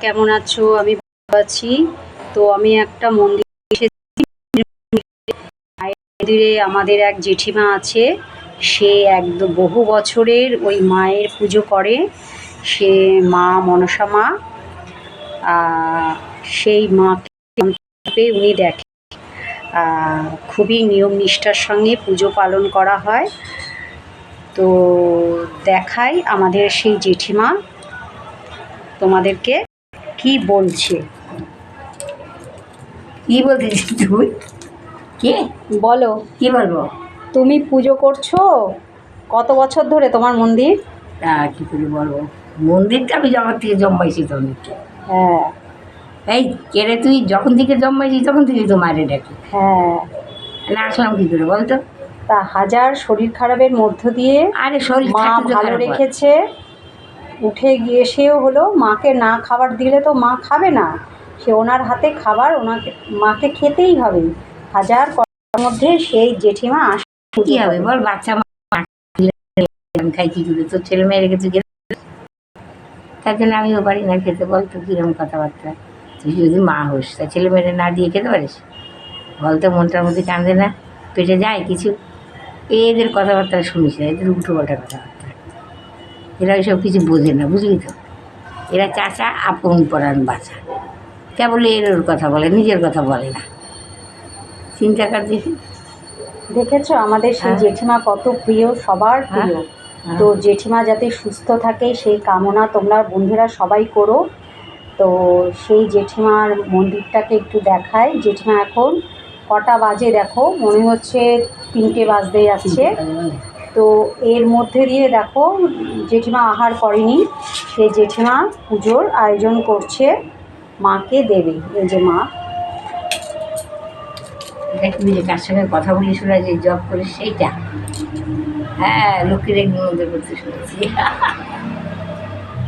কেমন আছো? আমি ভালো আছি। তো আমি একটা মন্দিরে আমাদের এক জেঠিমা আছে। সে একদম বহু বছরের ওই মায়ের পুজো করে। সে মা মনসা মা। সেই মাকে উনি দেখে। খুবই নিয়ম নিষ্ঠার সঙ্গে পুজো পালন করা হয়। তো দেখাই আমাদের সেই জেঠিমা তোমাদেরকে কি বলছে। কি বলতেছিস তুই? কে? বলো, কি বলবো? তুমি পুজো করছো কত বছর ধরে তোমার মন্দির? তা কি করে বলবো? মন্দিরটা আমি যখন থেকে জন্মাইছি তখন থেকে। হ্যাঁ এই কেরে তুই যখন থেকে জন্মাইছি তখন থেকে তো মারে ডাকি। হ্যাঁ। না আসলাম কি করে বলতো? তা হাজার শরীর খারাপের মধ্য দিয়ে আরে শরীর মা থাকতে তো ভালো খারাপ হয়। রেখেছে। উঠে গিয়ে সেও হলো, মাকে না খাবার দিলে তো মা খাবে না। সে ওনার হাতে খাবার ওনাকে মাকে খেতেই হবে। হাজার করার মধ্যে সেই জেঠিমা কি হবে বল? বাচ্চা আমি খাই কি করে? তোর ছেলে মেয়ে রেখেছে তার জন্য আমিও পারি না খেতে। বল তো কিরকম কথাবার্তা? তুই যদি মা হোস তা ছেলে মেয়েরা না দিয়ে খেতে পারিস? বলতো মনটার মধ্যে কাঁদে না? পেটে যায় কিছু? এদের কথাবার্তা শুনিস না, এদের উল্টো পাল্টা কথাবার্তা। এরা এসব কিছু বোঝে না, বুঝলি তো? এরা চাচা আপন পরাণ বাঁচা, কেবল এর ওর কথা বলে, নিজের কথা বলে না। চিন্তা কর দেখি। দেখেছো আমাদের সেই হ্যাঁ জেঠিমা কত প্রিয়, সবার হ্যাঁ প্রিয়। হ্যাঁ। তো জেঠিমা যাতে সুস্থ থাকে সেই কামনা তোমরা বন্ধুরা সবাই করো। তো সেই জেঠিমার মন্দিরটাকে একটু দেখাই। জেঠিমা এখন কটা বাজে দেখো, মনে হচ্ছে 3টে বাজতে যাচ্ছে। তো এর মধ্যে দিয়ে দেখো জেঠিমা আহার করেনি, সে জেঠিমা পুজোর আয়োজন করছে, মাকে দেবে। এই যে মা। এটা কি যে কার সঙ্গে কথা বলি শোনা, যে জব করে সেইটা? হ্যাঁ, লক্ষ্মীর এক মধ্যে করতে শুনেছি।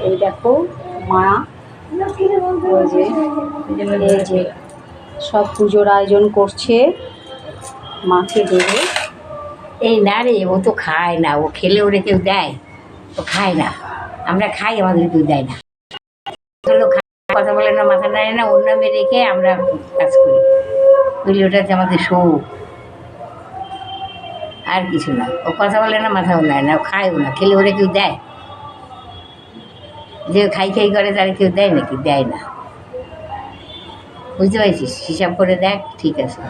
এই দেখো মা, ওই যে এই যে সব পুজোর আয়োজন করছে, মাকে দেবে। এই না রে, ও তো খায় না। ও খেলে ওরে কেউ দেয়? ও খায় না। আমরা খাই, আমাদের কেউ দেয় না। কথা বলে না, মাথা নাড়ে না, ওর নামে রেখে আমরা কাজ করি। বুঝলি, ওটাতে আমাদের শোক, আর কিছু না। ও কথা বলে না, মাথাও নেয় না, ও খায়ও না। খেলে ওরে কেউ দেয়? যে খাই খাই করে তারা কেউ দেয় নাকি? দেয় না। বুঝতে পারছিস? হিসাব করে দেখ, ঠিক আছে।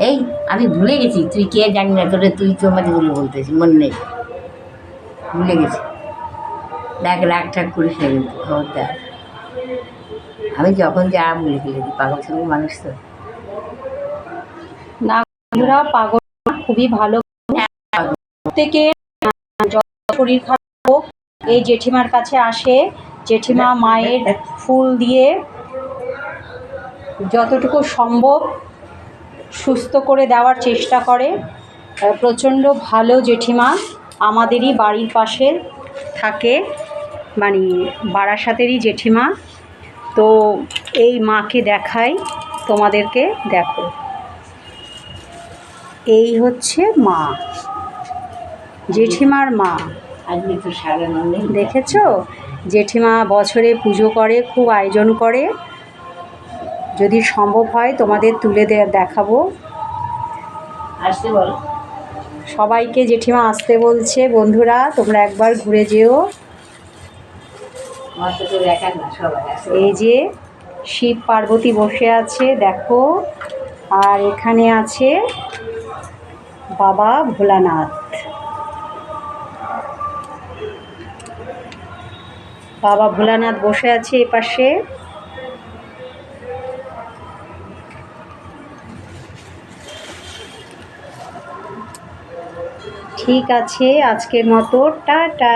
এই আমি ভুলে গেছি তুই কে জানি না, তোরে তুই তোমাদেরগুলো বলতেছি, মনে নেই, ভুলে গেছি। দেখ রাগ ঠাক করিস না কিন্তু, খবরদার। আমি যখন যা বলে ফেলেছি, পাগল ছেলে মানুষ তো। না বন্ধুরা, পাগল না, খুবই ভালো। থেকে শরীর খারাপ হোক, এই জেঠিমার কাছে আসে। জেঠিমা মায়ের ফুল দিয়ে যতটুকু সম্ভব সুস্থ করে দেওয়ার চেষ্টা করে। প্রচণ্ড ভালো জেঠিমা, আমাদেরই বাড়ির পাশে থাকে, মানে বারাসাতেরই জেঠিমা। তো এই মাকে দেখাই তোমাদেরকে, দেখো এই হচ্ছে মা, জেঠিমার মা। আজকে তো সাজানো নেই, দেখেছো? জেঠিমা বছরে পুজো করে, খুব আয়োজন করে। যদি সম্ভব হয় তোমাদের তুলে দেখাবো। আসতে বল সবাইকে জেঠিমা আসতে বলছে। বন্ধুরা তোমরা একবার ঘুরে যেও। আমার তো তোর একা না, সবাই আসে। এই যে শিব পার্বতী বসে আছে দেখো, আর এখানে আছে বাবা ভোলানাথ। বাবা ভোলানাথ বসে আছে এপাশে। ঠিক আছে, আজকের মতো টাটা।